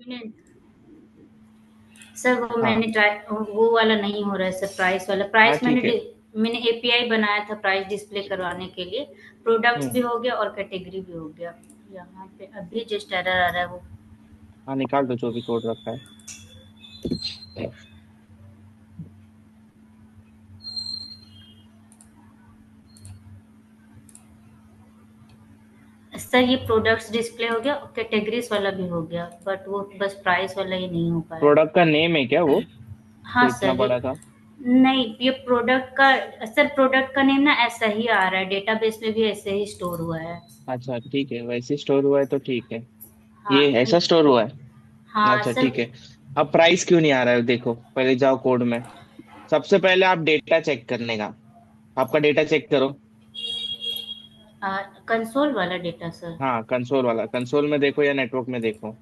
मैंने सर वो हाँ मैंने ट्राई, वो वाला नहीं हो रहा है सर, प्राइस वाला। हाँ प्राइस ठीक है। मैंने एपीआई बनाया था प्राइस डिस्प्ले करवाने के लिए। प्रोडक्ट्स हम्म। भी हो गया और कैटेगरी भी हो गया। यहाँ पे अभी जस्ट एरर आ रहा है वो। हाँ निकाल दो जो भी कोड रखा है। सर ये प्रोडक्ट्स डिस्प्ले हो गया और कैटेगरीज वाला भी हो गया, बट वो बस प्राइस वाला ही नहीं हो पाया। प्रोडक्ट का नेम है क्या वो, हाँ जो इतना सर, ये बड़ा था? नहीं, ये प्रोडक्ट का, सर प्रोडक्ट का नेम ना ऐसा ही आ रहा है, डेटाबेस में भी ऐसे ही स्टोर हुआ है। अच्छा ठीक है, वैसे स्टोर हुआ है तो ठीक है। हाँ ये ये, ऐसा स्टोर हुआ है। हाँ अच्छा सर। ठीक है। अब प्राइस क्यों नहीं आ रहा है, देखो पहले जाओ कोड में। सबसे पहले आप डेटा चेक करने का, आपका डेटा चेक करो। कंसोल वाला डेटा सर। हाँ कंसोल वाला, कंसोल में देखो या नेटवर्क में देखो।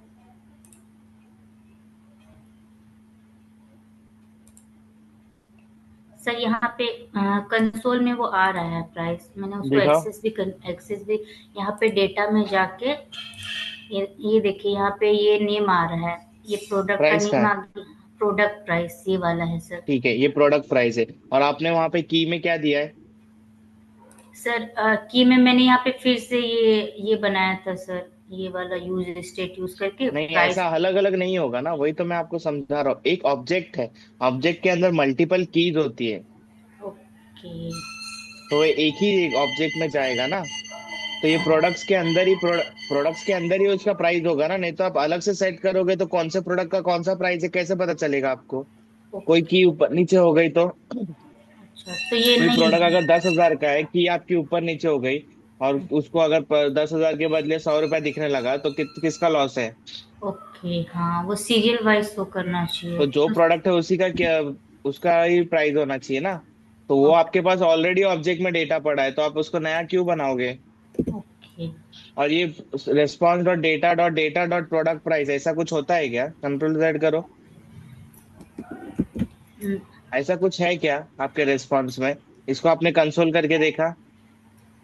सर यहाँ पे कंसोल में वो आ रहा है प्राइस, मैंने उसको दिखाओ। एक्सेस भी यहाँ पे डेटा में जाके, ये देखिए यहाँ पे ये नेम आ रहा है, ये प्रोडक्ट का प्राइस का नेम है। आ गया। प्रोडक्ट प्राइस ये वाला है सर। ठीक है, ये प्रोडक्ट प्राइस है। और आपने वहां पे की में क्या दिया है? सर की में मैंने यहाँ पे फिर से ये बनाया था सर, ये वाला यूज स्टेट यूज करके नहीं ऐसा प्राइस। अलग अलग नहीं होगा ना, वही तो मैं आपको समझा रहा हूँ। एक ऑब्जेक्ट है, ऑब्जेक्ट के अंदर मल्टीपल कीज होती है, ओके। तो ये एक ही ऑब्जेक्ट में जाएगा ना। तो ये प्रोडक्ट्स के अंदर ही प्रोडक्ट्स के अंदर ही उसका प्राइस होगा ना, नहीं तो आप अलग से सेट करोगे तो कौन से प्रोडक्ट का कौन सा प्राइस है कैसे पता चलेगा आपको? कोई ओके। की ऊपर नीचे हो गई तो, अच्छा तो ये कोई नहीं प्रोडक्ट है। अगर 10,000 का है, की आपकी ऊपर नीचे हो गई, और उसको अगर 10,000 के बदले 100 रुपए दिखने लगा तो किसका लॉस है? ओके, हाँ वो सीरियल वाइज शो करना चाहिए। तो जो प्रोडक्ट है उसी का क्या, उसका ही प्राइस होना चाहिए ना। तो वो ओके। आपके पास ऑलरेडी ऑब्जेक्ट में डेटा पड़ा है, तो आप उसको नया क्यों बनाओगे? ओके। और ये रेस्पॉन्स डॉट प्रोडक्ट प्राइस ऐसा कुछ होता है क्या? कंट्रोल जेड करो। हम्म, ऐसा कुछ है क्या आपके रेस्पॉन्स में? इसको आपने कंसोल करके देखा?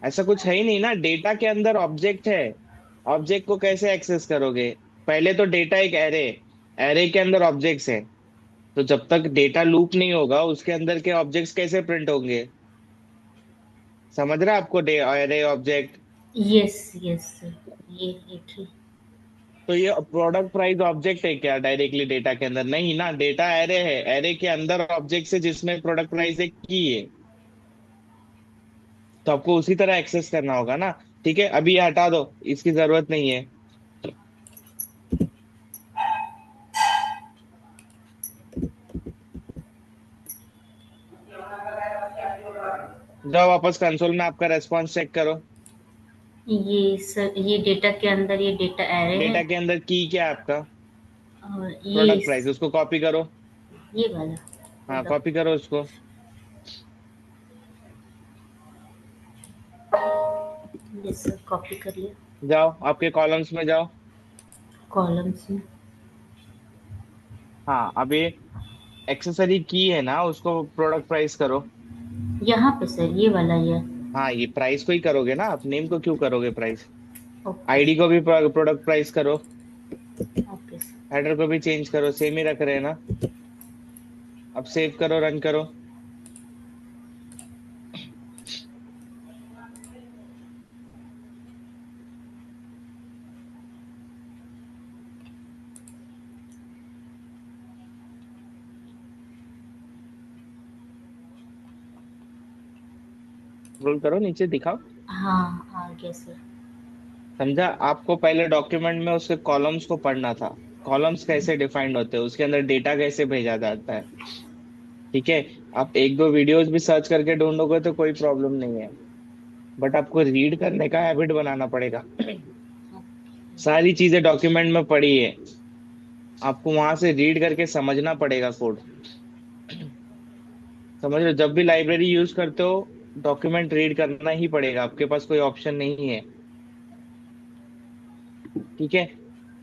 ऐसा कुछ है ही नहीं ना, डेटा के अंदर ऑब्जेक्ट है। ऑब्जेक्ट को कैसे एक्सेस करोगे? पहले तो डेटा एक एरे, एरे के अंदर ऑब्जेक्ट्स है। तो जब तक डेटा लूप नहीं होगा उसके अंदर के ऑब्जेक्ट्स कैसे प्रिंट होंगे? समझ रहे हैं आपको, array object. Yes yes sir, ये एक ही। तो ये प्रोडक्ट प्राइस ऑब्जेक्ट है क्या डायरेक्टली डेटा के अंदर? नहीं ना, डेटा एरे है, एरे के अंदर ऑब्जेक्ट है जिसमें प्रोडक्ट प्राइस एक की है। तो आपको उसी तरह एक्सेस करना होगा ना। ठीक है, अभी ये हटा दो, इसकी जरूरत नहीं है। जाओ वापस कंसोल में, आपका रेस्पॉन्स चेक करो। ये सर, ये डेटा के अंदर ये डेटा एरे है। डेटा के अंदर की क्या है आपका? और प्रोडक्ट प्राइस, उसको कॉपी करो। ये वाला हाँ प्रोडक्ट। कॉपी करो उसको। ये सर कॉपी कर लिया। जाओ आपके कॉलम्स में जाओ। कॉलम्स में। हाँ अभी एक्सेसरी की है ना, उसको प्रोडक्ट प्राइस करो। यहाँ पे सर ये वाला ये। हाँ ये प्राइस को ही करोगे ना, आप नेम को क्यों करोगे प्राइस? ओके। आईडी को भी प्रोडक्ट प्राइस करो। Okay sir. हेडर को भी चेंज करो, सेम ही रख रहे हैं ना। अब सेव करो, रन करो। स्क्रॉल करो नीचे, दिखाओ। हाँ आ गया सर। समझा? आपको पहले डॉक्यूमेंट में उसके कॉलम्स को पढ़ना था। कॉलम्स कैसे डिफाइंड होते हैं, उसके अंदर डेटा कैसे भेजा जाता है। ठीक है। आप एक दो वीडियोस भी सर्च करके ढूंढोगे तो कोई प्रॉब्लम नहीं है, बट आपको रीड करने का हैबिट बनाना पड़ेगा। सारी चीजें डॉक्यूमेंट में पड़ी है, आपको वहां से रीड करके समझना पड़ेगा कोड। समझ लो, जब भी लाइब्रेरी यूज करते हो डॉक्यूमेंट रीड करना ही पड़ेगा, आपके पास कोई ऑप्शन नहीं है। ठीक है।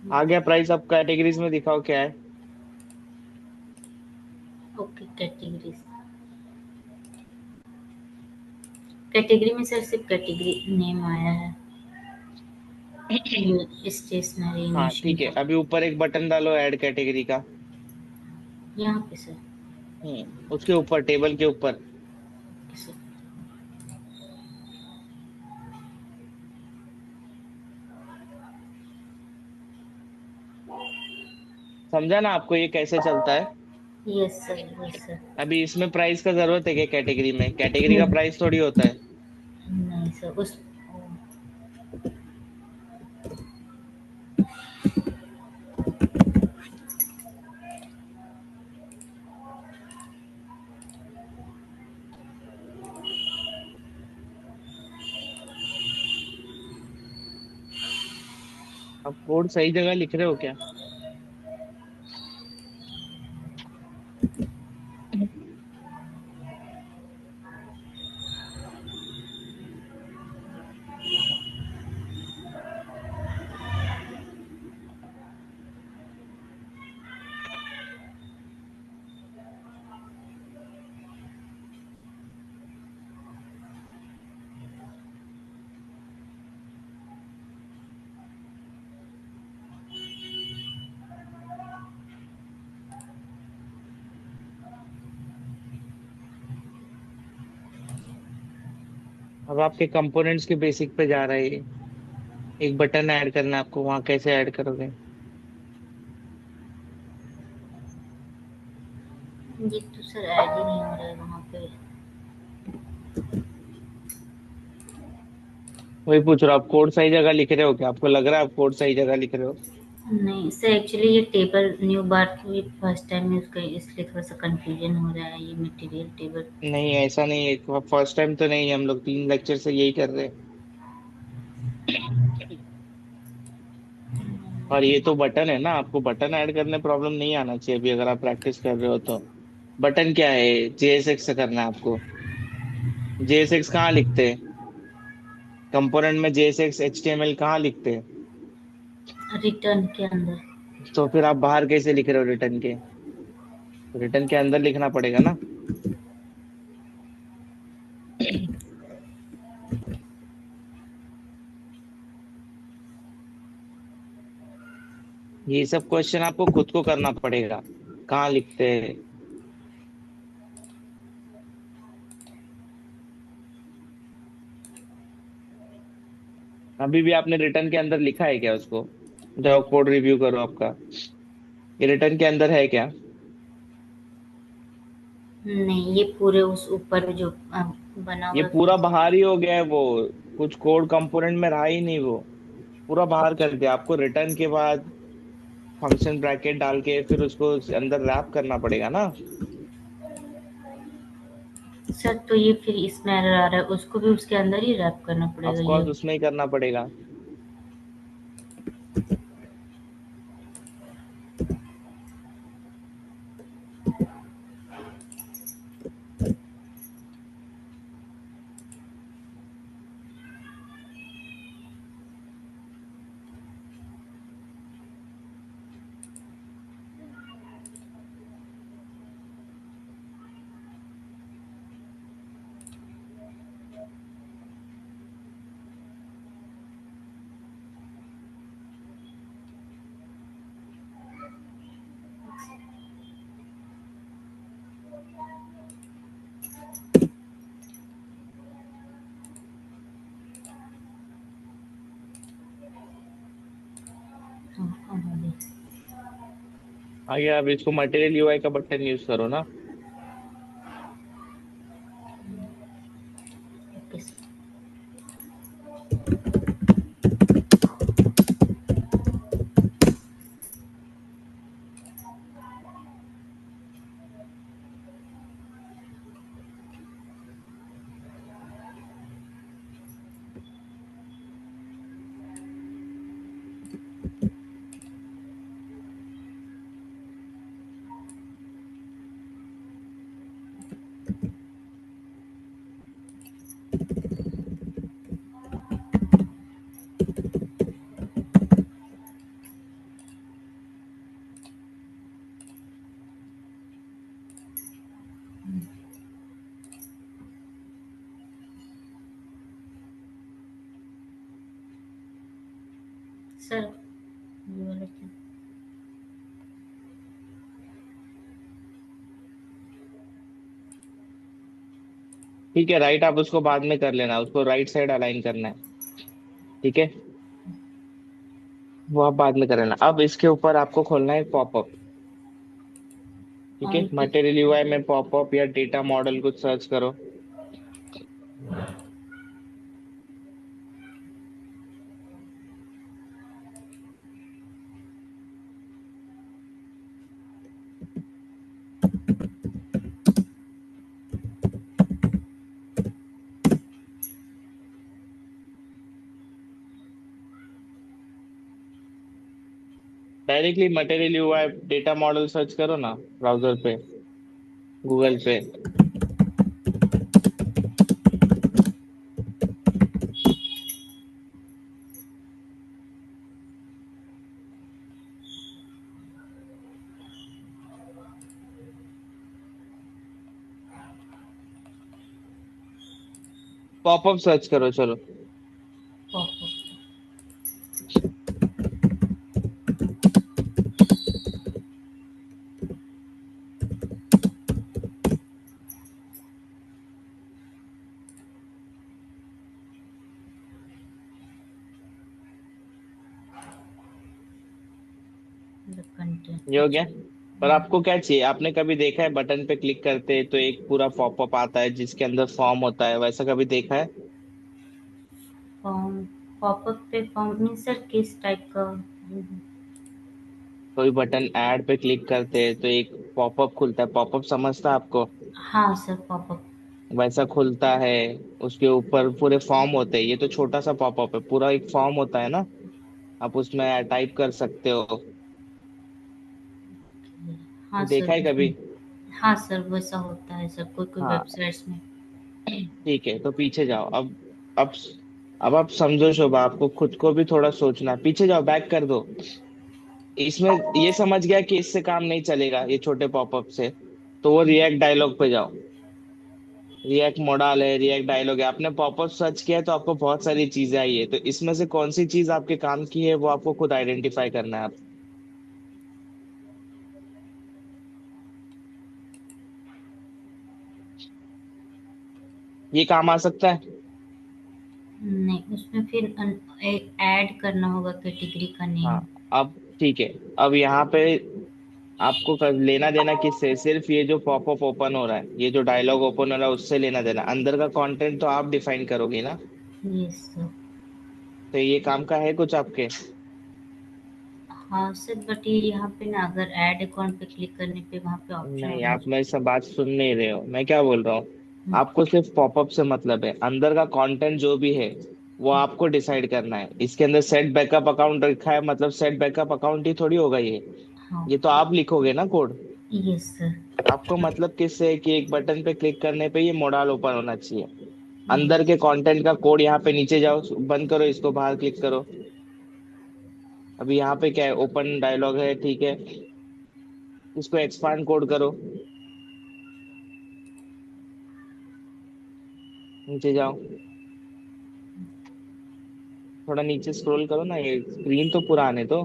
आ गया प्राइस, अब कैटेगरीज में दिखाओ क्या है। Okay, categories. कैटेगरी में सर सिर्फ कैटेगरी नेम आया है। स्टेशनरी हाँ मशीन ठीक है, का। अभी ऊपर एक बटन डालो ऐड कैटेगरी का। यहाँ पे सर। उसके ऊपर, टेबल के ऊपर। Okay sir. समझा ना आपको ये कैसे चलता है? Yes sir, yes sir. अभी इसमें प्राइस का जरूरत है क्या? कैटेगरी में कैटेगरी का नहीं, प्राइस थोड़ी होता है। नहीं सर, उस आप कोड सही जगह लिख रहे हो क्या? अब आपके कंपोनेंट्स के बेसिक पे जा रहे हैं। एक बटन ऐड करना है आपको, वहां कैसे ऐड करोगे? ये तो सर ऐड ही नहीं हो रहा है वहाँ पे। वही पूछ रहा हूँ, आप कोड सही जगह लिख रहे हो क्या? आपको लग रहा है आप कोड सही जगह लिख रहे हो? नहीं सर, एक्चुअली ये टेबल न्यू बार हुई फर्स्ट टाइम यूज कर, इसलिए थोड़ा सा कंफ्यूजन हो रहा है, ये मटेरियल टेबल। नहीं ऐसा नहीं है, फर्स्ट टाइम तो नहीं है, हम लोग 3 लेक्चर से यही कर रहे हैं। और ये तो बटन है ना, आपको बटन ऐड करने प्रॉब्लम नहीं आना चाहिए अभी, अगर आप प्रैक्टिस कर रहे हो तो। बटन क्या है? जेएसएक्स से करना है आपको। जेएसएक्स कहाँ लिखते हैं? कंपोनेंट में जेएसएक्स एचटीएमएल कहाँ लिखते हैं? रिटर्न के अंदर। तो फिर आप बाहर कैसे लिख रहे हो रिटर्न के? रिटर्न के अंदर लिखना पड़ेगा ना। ये सब क्वेश्चन आपको खुद को करना पड़ेगा, कहाँ लिखते हैं। अभी भी आपने रिटर्न के अंदर लिखा है क्या उसको? जाओ कोड रिव्यू करो आपका, ये रिटर्न के अंदर है क्या? नहीं, ये पूरे उस ऊपर जो बना ये हुआ है पूरा कुछ। बाहर ही हो गया है वो, कुछ कोड कंपोनेंट में रहा ही नहीं वो, पूरा बाहर कर दिया। आपको रिटर्न के बाद फंक्शन ब्रैकेट डाल के फिर उसको अंदर रैप करना पड़ेगा ना। सर तो ये फिर इसमें एरर आ रहा है, उसको भी उसके अंदर ही रैप करना ऑफ पड़ेगा कोर्स ये। उसमें ही करना पड़ेगा। हाँ, हाँ, हाँ, हाँ। आगे आप इसको मटेरियल यूआई का बटन यूज करो ना। Okay sir. सर ये वाला क्या? ठीक है, राइट आप उसको बाद में कर लेना, उसको राइट साइड अलाइन करना है। ठीक है, वो आप बाद में कर लेना। अब इसके ऊपर आपको खोलना है पॉपअप। ठीक है, और किस? मटेरियल यूआई में पॉपअप या डेटा मॉडल कुछ सर्च करो। Directly material UI data model search करो ना ब्राउजर पे, गूगल पे। पॉपअप सर्च करो चलो। पॉपअप। कंटेंट ये हो गया। अच्छा। पर आपको क्या चाहिए, आपने कभी देखा है बटन पे क्लिक करते तो एक पूरा पॉपअप आता है जिसके अंदर फॉर्म होता है, वैसा कभी देखा है? फॉर्म। पॉपअप पे फॉर्म नहीं सर, किस टाइप का? कोई बटन ऐड पे क्लिक करते हैं तो एक पॉपअप खुलता है, पॉपअप समझता है आपको? हाँ सर, पॉपअप। वैसा खुलता है, उसके ऊपर पूरे फॉर्म होते हैं। ये तो छोटा सा पॉपअप है, पूरा एक फॉर्म होता है ना, आप उसमें टाइप कर सकते हो। हाँ देखा सर है कभी? उसमें। हाँ सर, वैसा होता है सर कोई कोई हाँ, वेबसाइट्स में। ठीक है, तो पीछे जाओ अब अब आप समझो शोभा, आपको खुद को भी थोड़ा सोचना है। पीछे जाओ, बैक कर दो। इसमें ये समझ गया कि इससे काम नहीं चलेगा ये छोटे पॉपअप से, तो वो रिएक्ट डायलॉग पे जाओ। रिएक्ट मॉडल है, रिएक्ट डायलॉग है। आपने पॉपअप सर्च किया है तो आपको बहुत सारी चीजें आई है, तो इसमें से कौन सी चीज आपके काम की है वो आपको खुद आइडेंटिफाई करना है आप। ये काम आ सकता है। नहीं, उसमें फिर ऐड करना होगा कैटेगरी का नेम। हाँ, अब ठीक है। अब यहाँ पे आपको लेना देना किससे, सिर्फ ये जो पॉपअप ओपन हो रहा है, ये जो डायलॉग ओपन हो रहा है उससे लेना देना। अंदर का कंटेंट तो आप डिफाइन करोगे ना। Yes sir. तो ये काम का है कुछ आपके? हाँ सर, बट ये यहाँ पे ना, अगर ऐड अकाउंट पे क्लिक करने पे वहाँ पे ऑप्शन नहीं, आ आप मेरी सब बात सुन नहीं रहे हो, मैं क्या बोल रहा हूँ। हम्म, आपको सिर्फ पॉपअप से मतलब है, अंदर का कंटेंट जो भी है वो आपको डिसाइड करना है। इसके अंदर सेट बैकअप अकाउंट रखा है, मतलब सेट बैकअप अकाउंट ही थोड़ी होगा ये। हाँ। ये तो आप लिखोगे ना कोड। Yes sir. आपको मतलब किससे है कि एक बटन पे क्लिक करने पे ये मॉडल ओपन होना चाहिए। अंदर यस। के कंटेंट का कोड यहाँ पे नीचे जाओ, बंद करो इसको, बाहर क्लिक करो। अभी यहाँ पे क्या है, ओपन डायलॉग है, ठीक है। इसको एक्सपांड कोड करो, नीचे जाओ, थोड़ा नीचे स्क्रॉल करो ना, ये स्क्रीन तो पूरा आने दो।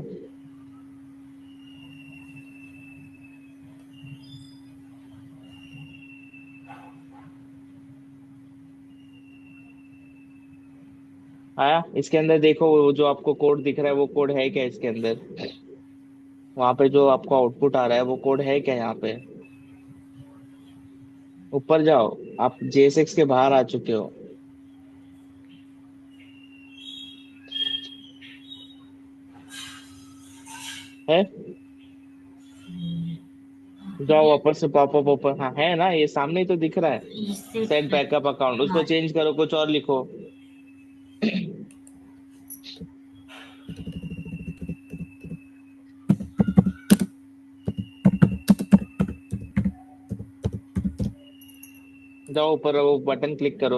आया? इसके अंदर देखो, वो जो आपको कोड दिख रहा है वो कोड है क्या इसके अंदर? वहां पे जो आपको आउटपुट आ रहा है वो कोड है क्या यहाँ पे? ऊपर जाओ, आप JSX के बाहर आ चुके हो। है? जाओ ऊपर से पॉपअप ओपन, हाँ है ना, ये सामने ही तो दिख रहा है। इससे सेट बैकअप अकाउंट, उसको हाँ। चेंज करो, कुछ और लिखो। जाओ ऊपर वो बटन क्लिक करो।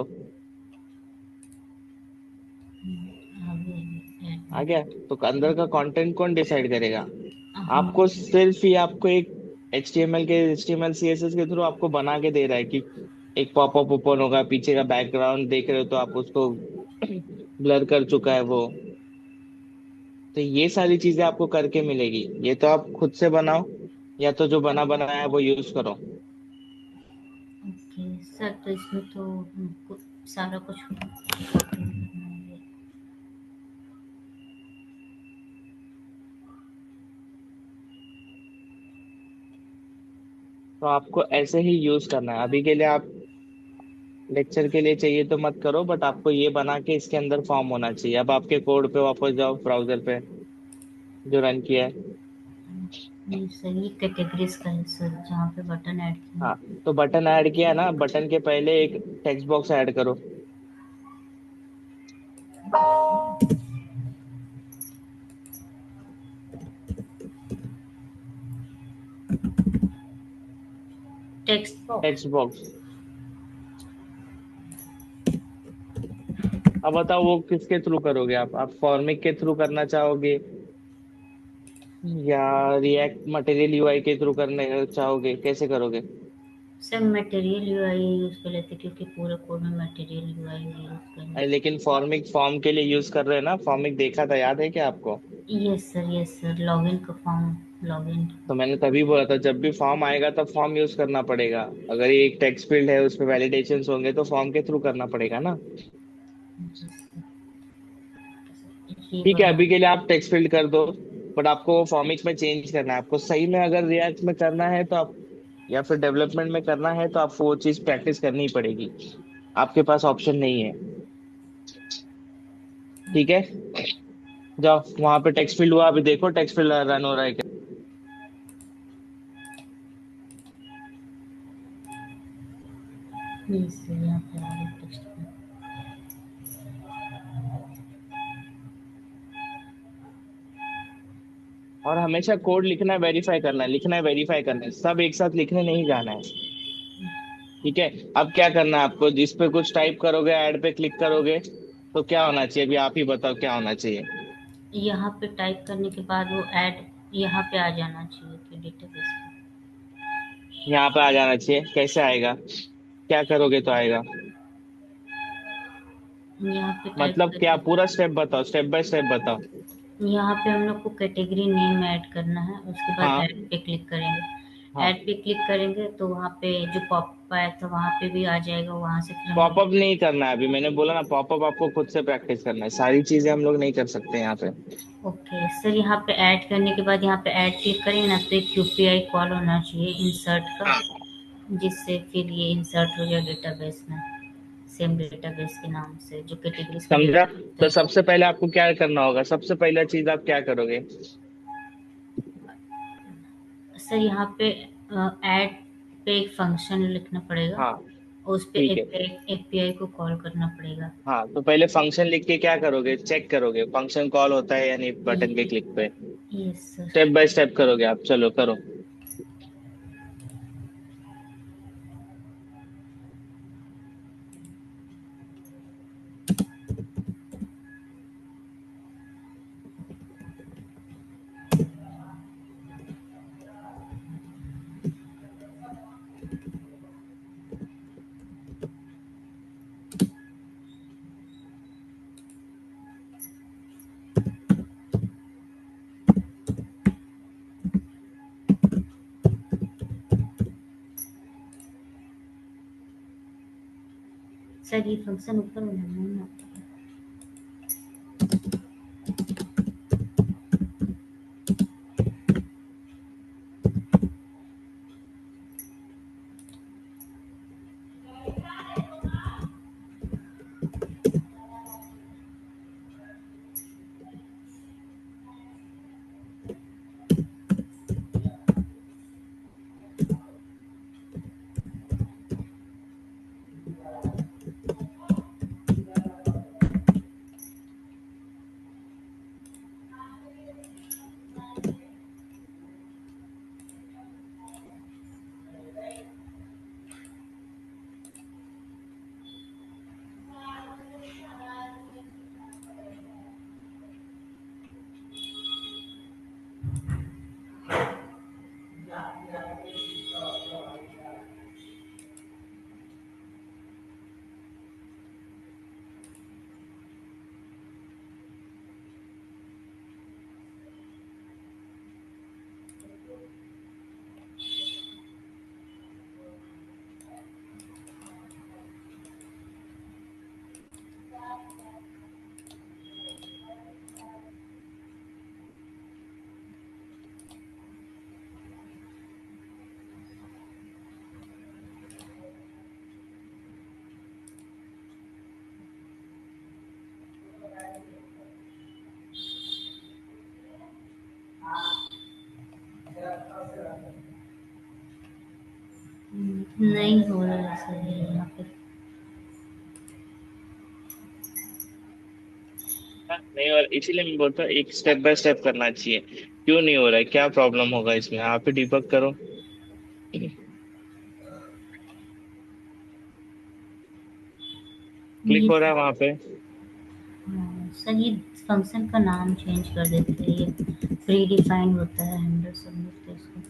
आगे आ एडमिन। गया? तो अंदर का कंटेंट कौन डिसाइड करेगा? हाँ आपको सिर्फ ये आपको एक HTML CSS के थ्रू आपको बना के दे रहा है कि एक पॉपअप ओपन होगा, पीछे का बैकग्राउंड देख रहे हो तो आप उसको ब्लर कर चुका है वो। तो ये सारी चीजें आपको करके मिलेगी। ये तो आप खुद से बनाओ, या तो जो बना बनाया है वो यूज करो। ओके सर, तो इसमें तो हमको सारा कुछ करना है। तो आपको ऐसे ही यूज करना है। अभी के लिए आप लेक्चर के लिए चाहिए तो मत करो, बट आपको ये बना के इसके अंदर फॉर्म होना चाहिए। अब आपके कोड पे वापस जाओ, ब्राउजर पे जो रन किया है। ये सर, ये कैटेगरीज का है सर, जहाँ पे बटन ऐड किए हाँ, हैं। तो बटन ऐड किया ना, बटन के पहले एक टेक्स्ट बॉक्स ऐड करो। Text box. Text box. अब बताओ वो किसके थ्रू करोगे? आप फॉर्मिक के थ्रू करना चाहोगे, या रिएक्ट मटेरियल यूआई के थ्रू करने चाहोगे? कैसे करोगे? सर मटेरियल यूआई यूज़ कर लेते, क्योंकि पूरे कोड में मटेरियल यूआई यूज़ करें। अरे लेकिन फॉर्मिक फॉर्म के लिए यूज कर रहे हैं ना, फॉर्मिक देखा था, याद है क्या आपको? यस सर, लॉगिन का फॉर्म, लॉगिन। तो मैंने तभी बोला था, जब भी फॉर्म आएगा तब फॉर्म यूज करना पड़ेगा। अगर ये एक टेक्स्ट फील्ड है, उसमें वैलिडेशंस होंगे, तो फॉर्म के थ्रू करना पड़ेगा ना। ये ठीक है, बना। अभी के लिए आप टेक्स्ट फील्ड कर दो, बट आपको वो फॉर्मिक में चेंज करना है। आपको सही में अगर रिएक्ट में करना है तो आप, या फिर डेवलपमेंट में करना है तो आपको वो चीज प्रैक्टिस करनी ही पड़ेगी। आपके पास ऑप्शन नहीं है। ठीक है, जाओ वहां पे टेक्स्ट फील्ड हुआ, अभी देखो टेक्स्ट फील्ड रन हो रहा है क्या। यस सर, यहाँ पे आ गया टेक्स्ट। और हमेशा कोड लिखना है, वेरीफाई करना है, लिखना है, वेरीफाई करना है, सब एक साथ लिखने नहीं जाना है। ठीक है। अब क्या करना है आपको? जिस पे कुछ टाइप करोगे, ऐड पे क्लिक करोगे, तो क्या होना चाहिए? अभी आप ही बताओ क्या होना चाहिए। यहाँ पे टाइप करने के बाद वो ऐड यहाँ पे आ जाना चाहिए कि डेटाबेस यहाँ पे आ जाना चाहिए। कैसे आएगा? क्या करोगे तो आएगा? पे। यहाँ पे टाइप मतलब क्या, करके पूरा स्टेप बताओ, स्टेप बाय स्टेप बताओ। यहाँ पे हम लोग को कैटेगरी नेम ऐड करना है, उसके बाद हाँ। ऐड पे क्लिक करेंगे। हाँ, ऐड पे क्लिक करेंगे तो वहाँ पे जो पॉपअप आया था वहाँ पे भी आ जाएगा, वहाँ से फिर हम पॉपअप लोग। नहीं करना है अभी, मैंने बोला ना, पॉपअप आपको खुद से प्रैक्टिस करना है। सारी चीजें हम लोग नहीं कर सकते यहाँ पे। ओके सर, यहाँ पे ऐड करने के बाद यहाँ पे ऐड क्लिक करेंगे ना, तो एक यूपीआई कॉल होना चाहिए इंसर्ट का, जिससे फिर ये इंसर्ट हो जाए डेटाबेस में, सेम डेटाबेस के नाम से, जो कैटेगरीज का समझा? डेटाबेस होता तो है। सबसे पहले आपको क्या करना होगा? सबसे पहला चीज आप क्या करोगे? सर यहाँ पे ऐड पे एक फंक्शन लिखना पड़ेगा, हाँ, और उस पे ठीक है। एपीआई को कॉल करना पड़ेगा। हाँ, तो पहले फंक्शन लिख के क्या करोगे? चेक करोगे फंक्शन कॉल होता है या नहीं, बटन के ये क्लिक पे। Yes sir. Step by step करोगे आप, चलो करो। सर ये फंक्शन ऊपर बनाना है। नहीं हो रहा है सर ये यहाँ पे। नहीं, और इसीलिए मैं बोलता हूँ एक स्टेप बाय स्टेप करना चाहिए। क्यों नहीं हो रहा है, क्या प्रॉब्लम होगा इसमें, आप ही डिबग करो। क्लिक ये हो रहा है वहां पे। सर ये फंक्शन का नाम चेंज कर देते हैं, ये प्री डिफाइंड होता है हैंडल सबमिट, तो इसको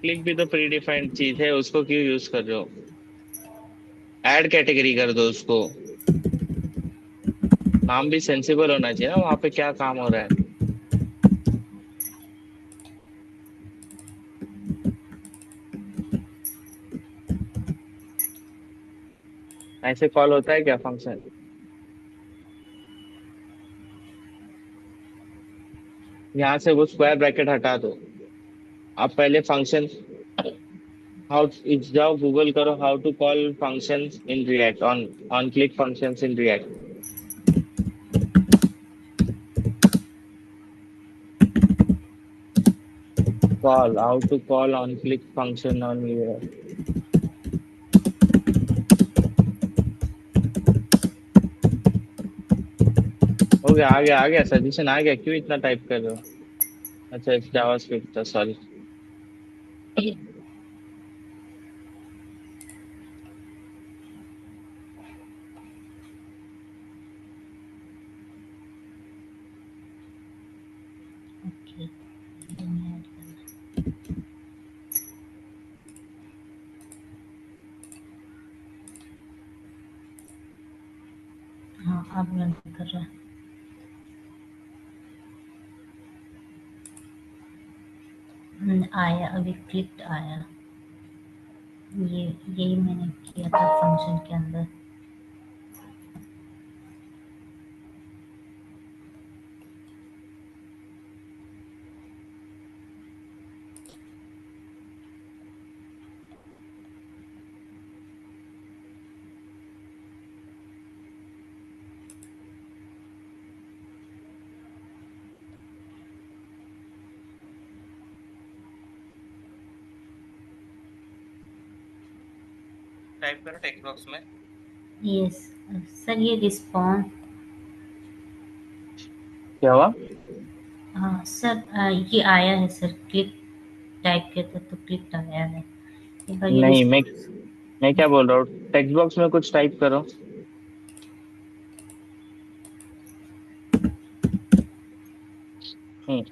क्लिक भी तो प्री डिफाइंड चीज है, उसको क्यों यूज कर रहे हो। ऐड कैटेगरी कर दो उसको। नाम भी सेंसिबल होना चाहिए ना, वहां पे क्या काम हो रहा है। ऐसे कॉल होता है क्या फंक्शन। यहाँ से वो स्क्वायर ब्रैकेट हटा दो। आप पहले फंक्शन, हाउ, जाओ गूगल करो how to call functions in React, on click functions in React. Call, how to call on click function on React. हो गया, आ गया सजेशन आ गया, क्यों इतना टाइप कर रहे हो। अच्छा जावास्क्रिप्ट था, सॉरी। ओके ऐड करना। हाँ अब रन कर रहा है। आया अभी क्लिक आया। ये यही मैंने किया था फंक्शन के अंदर। टाइप करो टेक्स्ट बॉक्स में। यस सर ये रिस्पॉन्स। क्या हुआ। हाँ सर ये आया है सर, क्लिक टाइप किया था तो क्लिक आया है। एक बार ये नहीं, रिस्पॉन्स। मैं क्या बोल रहा हूँ, टेक्स्ट बॉक्स में कुछ टाइप करो।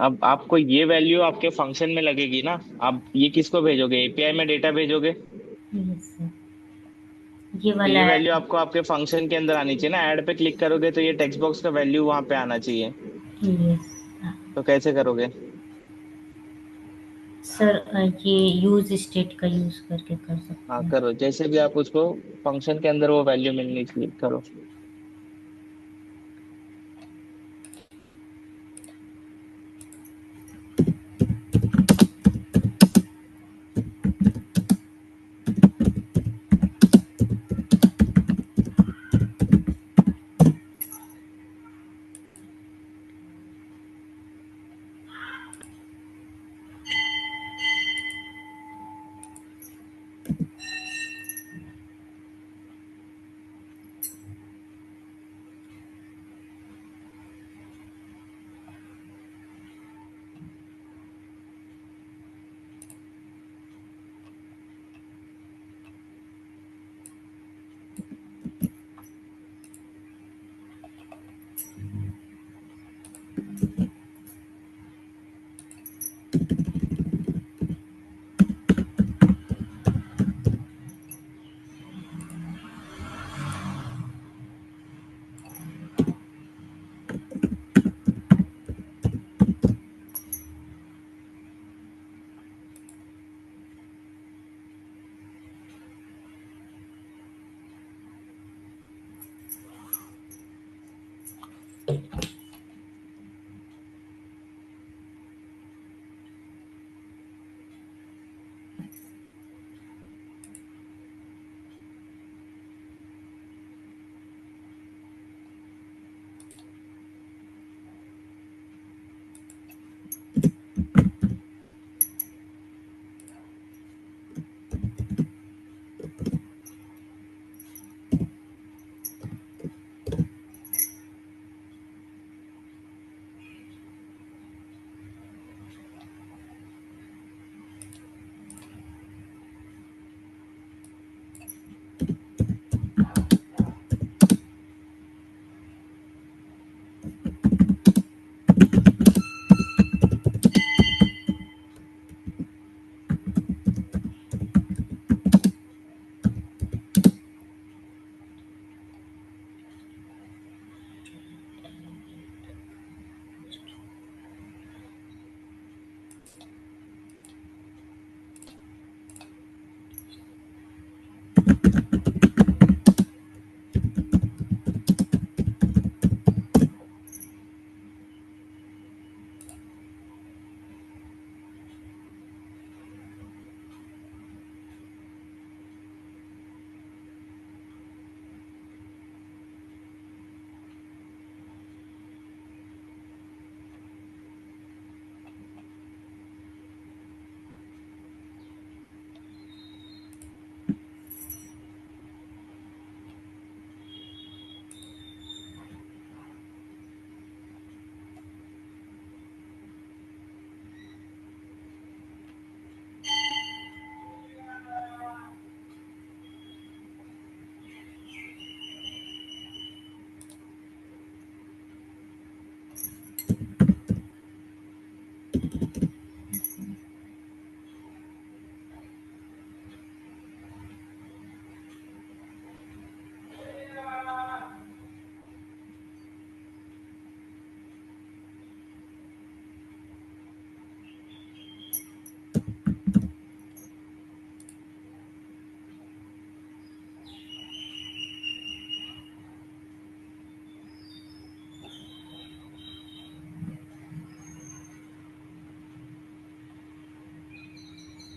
अब आपको ये वैल्यू आपके फंक्शन में लगेगी ना। आप ये किसको भेजोगे, एपीआई में डेटा भेजोगे। यस सर ये तो वाला ये है। वैल्यू आपको आपके फंक्शन के अंदर आनी चाहिए ना, ऐड पे क्लिक करोगे तो ये टेक्स्ट बॉक्स का वैल्यू वहां पे आना चाहिए। यस तो कैसे करोगे। सर ये यूज स्टेट का यूज करके कर हाँ सकते हैं। करो, जैसे भी आप उसको फंक्शन के अंदर वो वैल्यू मिलनी चाहिए, करो।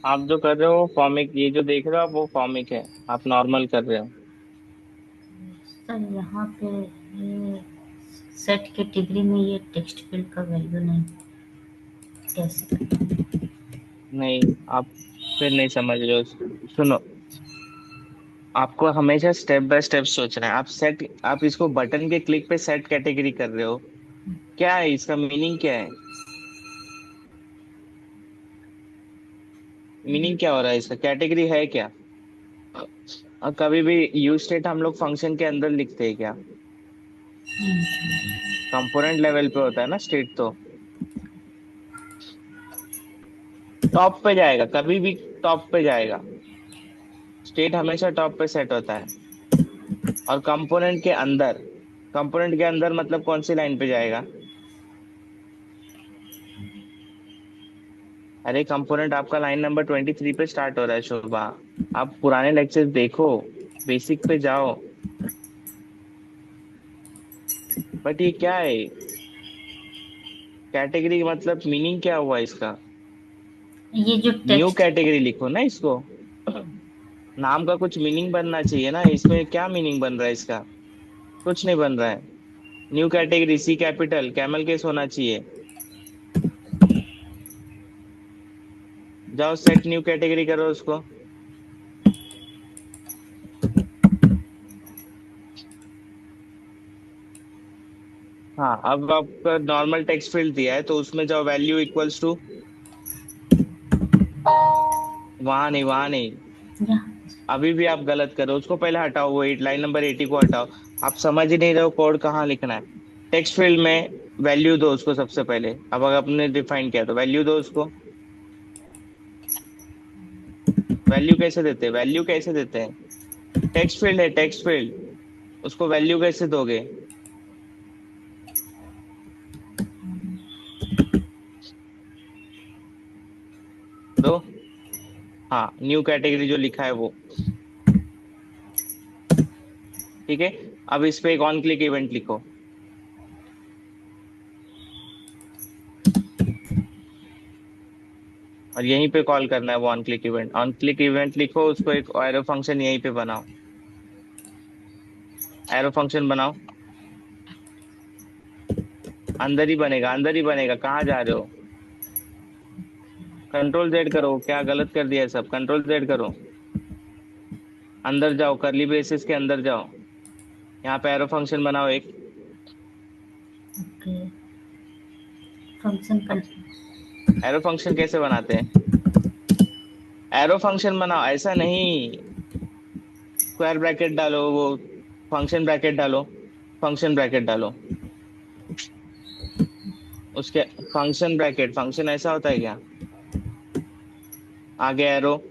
आप जो कर रहे हो फॉर्मिक, ये जो देख रहे हो आप वो फॉर्मिक है, आप नॉर्मल कर रहे हो। सर यहाँ पे ये सेट कैटेगरी में ये टेक्स्ट फील्ड का वैल्यू नहीं, कैसे करें? नहीं, आप फिर नहीं समझ रहे हो। सुनो, आपको हमेशा स्टेप बाय स्टेप सोचना है। आप इसको बटन के क्लिक पे सेट कैटेगरी कर रहे हो। क्या है इसका मीनिंग, क्या है मीनिंग, क्या हो रहा है इसका, कैटेगरी है क्या? और कभी भी यूज स्टेट हम लोग फंक्शन के अंदर लिखते हैं क्या? कंपोनेंट लेवल पे होता है ना स्टेट तो। टॉप पे जाएगा कभी भी, टॉप पे जाएगा। स्टेट हमेशा टॉप पे सेट होता है। और कंपोनेंट के अंदर मतलब कौन सी लाइन पे जाएगा? अरे कंपोनेंट आपका लाइन नंबर 23 पे स्टार्ट हो रहा है शोभा। आप पुराने लेक्चर देखो, बेसिक पे जाओ। बट ये क्या है, कैटेगरी मतलब मीनिंग क्या हुआ इसका? ये जो न्यू टेक्स्ट, कैटेगरी लिखो ना इसको। नाम का कुछ मीनिंग बनना चाहिए ना, इसमें क्या मीनिंग बन रहा है इसका? कुछ नहीं बन रहा है। New category C capital camel case होना चाहिए। जाओ सेट न्यू कैटेगरी करो उसको। हाँ, अब आपका नॉर्मल टेक्स्ट फील्ड दिया है तो उसमें जाओ, वैल्यू इक्वल्स टू, वहां नहीं, वहां नहीं। यहाँ अभी भी आप गलत कर रहे हो, उसको पहले हटाओ, वो लाइन नंबर 80 को हटाओ। आप समझ ही नहीं रहे हो कोड कहाँ लिखना है। टेक्स्ट फील्ड में वैल्यू दो उसको सबसे पहले। अब अगर आपने डिफाइन किया तो वैल्यू दो उसको। वैल्यू कैसे देते हैं? टेक्स्ट फील्ड है, टेक्स्ट फील्ड, उसको वैल्यू कैसे दोगे? दो। हाँ, न्यू कैटेगरी जो लिखा है वो। ठीक है। अब इस पे एक ऑन क्लिक इवेंट लिखो। और यहीं पे कॉल करना है वो ऑन क्लिक इवेंट लिखो, उसको एक एरो फंक्शन यहीं पे बनाओ। एरो फंक्शन बनाओ। अंदर ही बनेगा, अंदर ही बनेगा, कहाँ जा रहे हो? कंट्रोल जेड करो, क्या गलत कर दिया है सब, कंट्रोल जेड करो। अंदर जाओ, करली ब्रेसेस के अंदर जाओ। यहाँ पे एरो फंक्शन बनाओ एक। ओके, फंक्शन अब का एरो फंक्शन कैसे बनाते हैं? एरो फंक्शन बनाओ, ऐसा नहीं। स्क्वायर ब्रैकेट डालो, वो फंक्शन ब्रैकेट डालो, फंक्शन ब्रैकेट डालो उसके। फंक्शन ब्रैकेट, फंक्शन ऐसा होता है क्या? आगे एरो,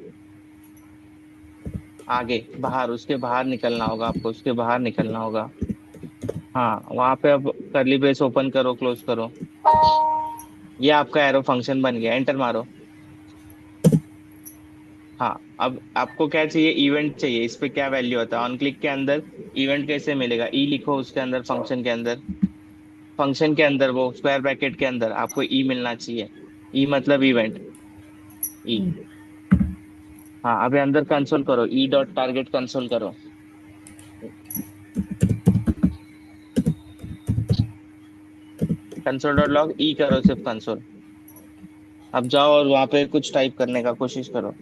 आगे बाहर, उसके बाहर निकलना होगा आपको, उसके बाहर निकलना होगा। हाँ, वहां पे अब करली ब्रेस ओपन करो, क्लोज करो। ये आपका एरो फंक्शन बन गया, एंटर मारो। हाँ, अब आपको क्या चाहिए, इवेंट चाहिए। इस पे क्या वैल्यू होता है ऑन क्लिक के अंदर? इवेंट कैसे मिलेगा? ई लिखो उसके अंदर, फंक्शन के अंदर। फंक्शन के अंदर वो स्क्वायर ब्रैकेट के अंदर आपको ई मिलना चाहिए। ई मतलब इवेंट, ई। ई। हाँ, अभी अंदर कंसोल करो, ई डॉट टारगेट कंसोल करो। कंसोल डॉट लॉग ई करो, सिर्फ कंसोल। अब जाओ और वहां पे कुछ टाइप करने का कोशिश करो।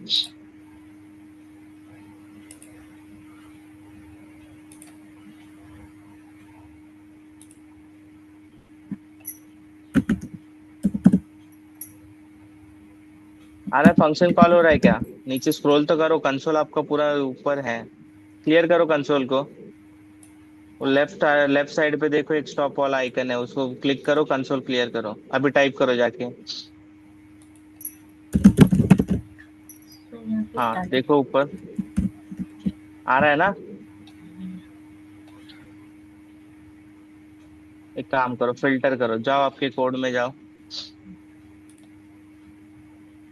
अरे फंक्शन कॉल हो रहा है क्या? नीचे स्क्रॉल तो करो, कंसोल आपका पूरा ऊपर है। क्लियर करो कंसोल को। वो लेफ्ट साइड पे देखो, एक स्टॉप वाला आइकन है, उसको क्लिक करो, कंसोल क्लियर करो, अभी टाइप करो जाके। तो यहाँ पे हाँ टारगेट। देखो ऊपर आ रहा है ना। एक काम करो, फिल्टर करो, जाओ आपके कोड में जाओ।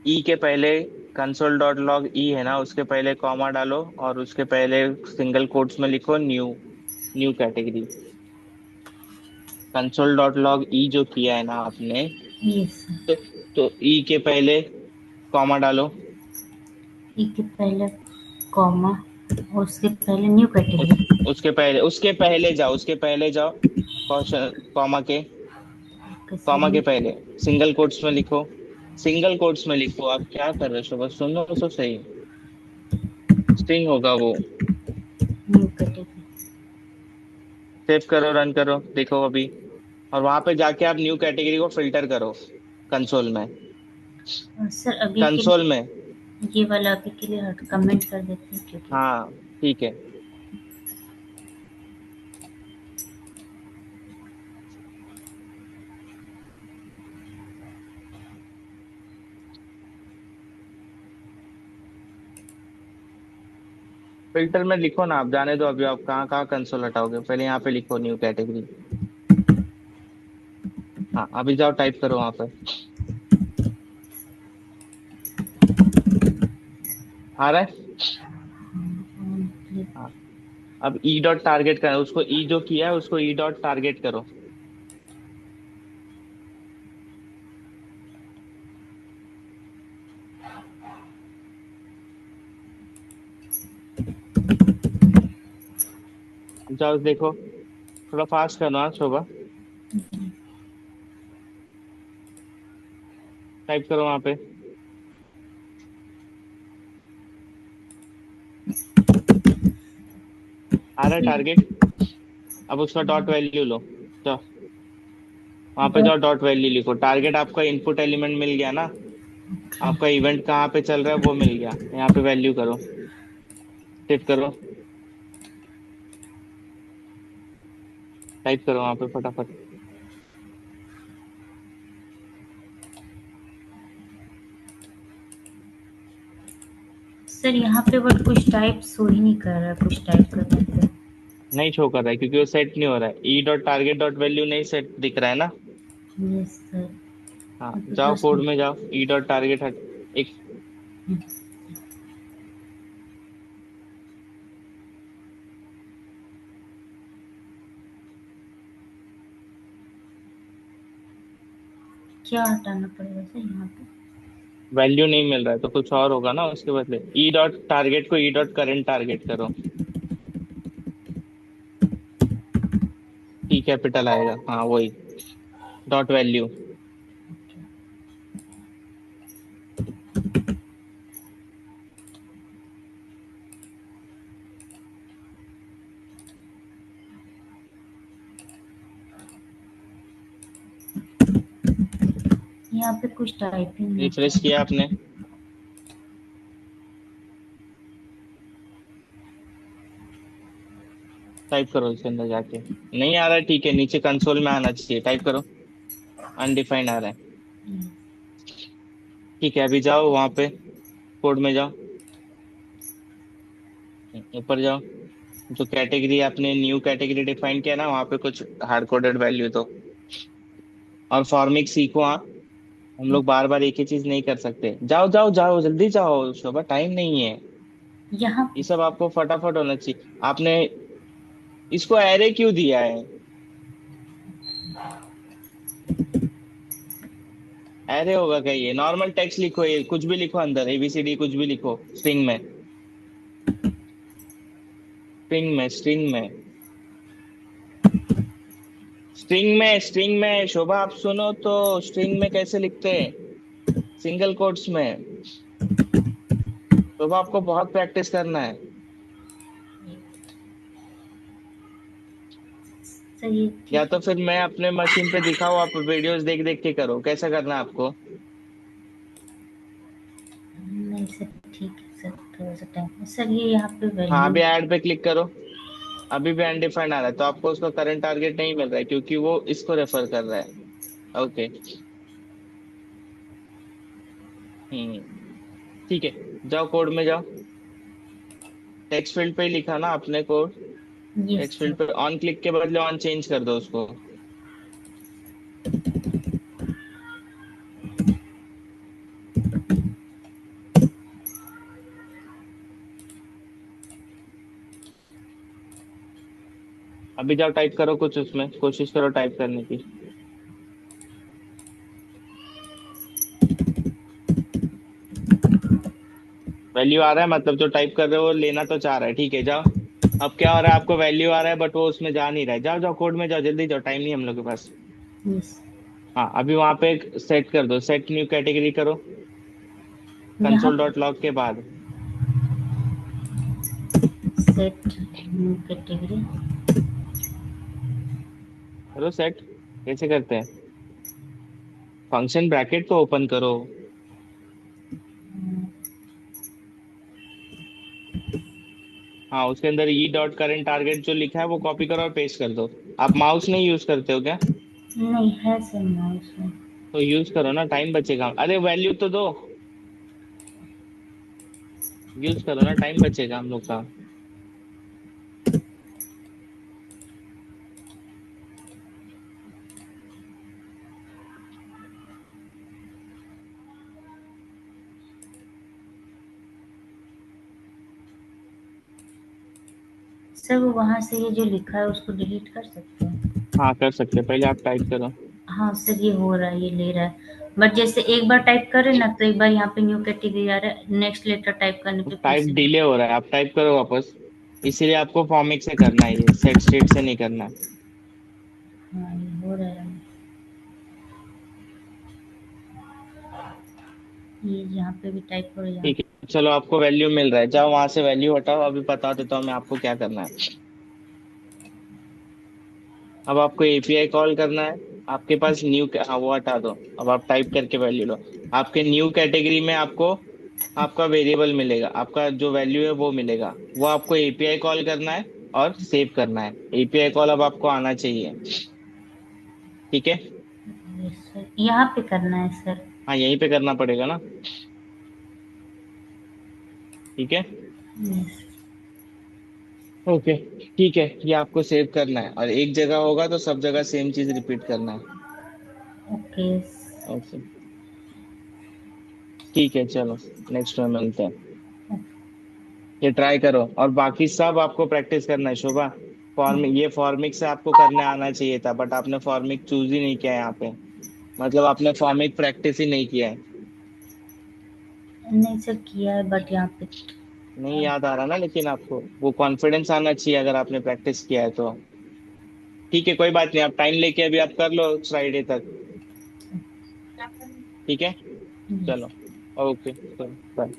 ई के पहले कंसोल डॉट लॉग ई है ना, उसके पहले कॉमा डालो और उसके पहले सिंगल कोट्स में लिखो new, new category. Console dot log e जो किया है ना आपने, यस। तो, तो ई के पहले कॉमा डालो। ई के पहले कॉमा, उसके पहले न्यू उस कैटेगरी। उसके पहले जाओ क्वेश्चन, कैसे कॉमा के न्यू? पहले सिंगल कोट्स में लिखो। सिंगल कोट्स में लिखो। आप क्या कर रहे हो? बस सुनो तो सही। स्ट्रिंग होगा वो। New category. सेव करो, रन करो, देखो अभी। और वहां पे जाके आप न्यू कैटेगरी को फिल्टर करो कंसोल में। सर अभी के कंसोल में। लिए ये वाला अभी के लिए हट कमेंट कर देते हैं क्योंकि हाँ, ठीक है। फिल्टर में लिखो ना, आप जाने दो अभी। आप कहाँ कहाँ कंसोल हटाओगे? पहले यहाँ पे लिखो न्यू कैटेगरी। हाँ, अभी जाओ टाइप करो वहां पे। आ रहा है? हाँ। अब ई डॉट टारगेट करो उसको। ई जो किया है उसको ई डॉट टारगेट करो। जाओ देखो। थोड़ा फास्ट करना है शोभा। टाइप करो वहां पे। आ रहा है टारगेट? अब उसका डॉट वैल्यू लो। जाओ वहां पे, जाओ डॉट वैल्यू लिखो। टारगेट आपका इनपुट एलिमेंट मिल गया ना। आपका इवेंट कहाँ पे चल रहा है वो मिल गया। यहाँ पे वैल्यू करो। सेव करो। टाइप करो वहां पे फटाफट। सर यहाँ पे बट कुछ टाइप शो ही नहीं कर रहा है, कुछ टाइप करने पे। नहीं शो कर रहा है क्योंकि वो सेट नहीं हो रहा है। E dot target dot value नहीं सेट दिख रहा है ना। Yes sir. हाँ, अभी जाओ बस। कोड में जाओ। ई डॉट टारगेट हट। एक। क्या हटाना पड़ेगा सर यहाँ पे? वैल्यू नहीं मिल रहा है तो कुछ और होगा ना उसके बदले। ई डॉट टारगेट को ई डॉट करेंट टारगेट करो। टी कैपिटल आएगा, हाँ वही। Dot value. यहाँ पे कुछ टाइपिंग नहीं रिफ्रेश होता। किया आपने? टाइप करो इसके अंदर जाके। नहीं आ रहा है? ठीक है, नीचे कंसोल में आना चाहिए। टाइप करो। अनडिफाइंड आ रहा है। ठीक है, अभी जाओ वहां पे। कोड में जाओ। ऊपर जाओ। जो कैटेगरी आपने न्यू कैटेगरी डिफाइन किया ना, वहां पे कुछ हार्ड कोडेड वैल्यू दो। और फॉर्मिक सीखो आप। हम लोग बार बार एक ही चीज नहीं कर सकते। जाओ जाओ जाओ, जल्दी जाओ शोभा, टाइम नहीं है। यहाँ ये सब आपको फटाफट होना चाहिए। आपने इसको एरे क्यों दिया है? एरे होगा क्या? ये नॉर्मल टेक्स्ट लिखो, ये कुछ भी लिखो अंदर, एबीसीडी कुछ भी लिखो स्ट्रिंग में। स्ट्रिंग में स्ट्रिंग में शोभा, आप सुनो तो। स्ट्रिंग में कैसे लिखते हैं? सिंगल कोट्स में। शोभा, आपको बहुत प्रैक्टिस करना है। सर ये या ठीक तो है। फिर मैं अपने मशीन पे दिखाऊँ, आप वीडियोस देख देख के करो। कैसा करना है आपको? नहीं सर, ठीक है सर, थोड़ा सा टाइम सर, ये यहाँ पे हाँ, वैल्यू। अभी ऐड पे क्लिक करो। अभी भी अनडिफाइंड आ रहा है तो आपको उसका करंट टारगेट नहीं मिल रहा है क्योंकि वो इसको रेफर कर रहा है। ओके। हम्म। ठीक है। जाओ कोड में जाओ। टेक्स्ट फील्ड पे ही लिखा ना आपने code. Yes text sir. Field पे ऑन क्लिक के बदले ऑन चेंज कर दो उसको। अभी जाओ टाइप करो कुछ उसमें, कोशिश करो टाइप करने की। वैल्यू आ रहा है, मतलब जो टाइप कर रहे हो वो लेना तो चाह रहा है, ठीक है जाओ। अब क्या हो रहा है, आपको वैल्यू आ रहा है बट वो उसमें जा नहीं रहा है, जाओ जाओ कोड में जाओ, जल्दी जाओ, टाइम नहीं है हम लोग के पास। यस। हाँ अभी वहां पे एक सेट कर दो, सेट न्यू कैटेगरी करो, यहाँ कंसोल डॉट लॉग के बाद। Set new category. करो सेट, कैसे करते हैं, फंक्शन ब्रैकेट तो ओपन करो। हाँ उसके अंदर ई डॉट करेंट टारगेट जो लिखा है वो कॉपी करो और पेस्ट कर दो। आप माउस नहीं यूज करते हो क्या? नहीं है सर माउस में। तो यूज करो ना, टाइम बचेगा, अरे वैल्यू तो दो, यूज करो ना, टाइम बचेगा हम लोग का। सर वो वहाँ से ये जो लिखा है उसको डिलीट कर सकते हैं? हाँ कर सकते हैं, पहले आप टाइप करो। हाँ सर ये हो रहा है, ये ले रहा है, बट जैसे एक बार टाइप करे ना तो एक बार यहाँ पे न्यू कैटेगरी आ रहा है, नेक्स्ट लेटर टाइप करने पे फिर टाइप से। डिले हो रहा है, आप टाइप करो वापस। इसीलिए आपको फॉर्मिक से करना है, ये सेट स्टेट से नहीं करना है। हाँ ये हो रहा है, ये यहाँ पे भी टाइप करो यहाँ। ठीक है चलो, आपको वैल्यू मिल रहा है, जाओ वहां से वैल्यू हटाओ, अभी बता देता हूँ मैं आपको क्या करना है। अब आपको एपीआई कॉल करना है, आपके पास न्यू, हाँ वो हटा दो। अब आप टाइप करके वैल्यू लो, आपके न्यू कैटेगरी में आपको आपका वेरिएबल मिलेगा, आपका जो वैल्यू है वो मिलेगा, वो आपको एपीआई कॉल करना है और सेव करना है। एपीआई कॉल अब आपको आना चाहिए, ठीक है। ये सर यहाँ पे करना है सर? हाँ यहीं पे करना पड़ेगा ना, ठीक है। यस। ओके ठीक है, ये आपको सेव करना है और एक जगह होगा तो सब जगह सेम चीज रिपीट करना है। ओके। ओके ठीक है चलो, नेक्स्ट में मिलते हैं। ये ट्राई करो और बाकी सब आपको प्रैक्टिस करना है शोभा। ये फॉर्मिक से आपको करने आना चाहिए था बट आपने फॉर्मिक चूज ही नहीं किया है यहाँ पे, मतलब आपने फॉर्मिक प्रैक्टिस ही नहीं किया है। नहीं सर किया है बट यहाँ पे। नहीं याद आ रहा ना, लेकिन आपको वो कॉन्फिडेंस आना चाहिए अगर आपने प्रैक्टिस किया है तो। ठीक है कोई बात नहीं, आप टाइम लेके अभी आप कर लो फ्राइडे तक, ठीक है। चलो, ओके, बाय।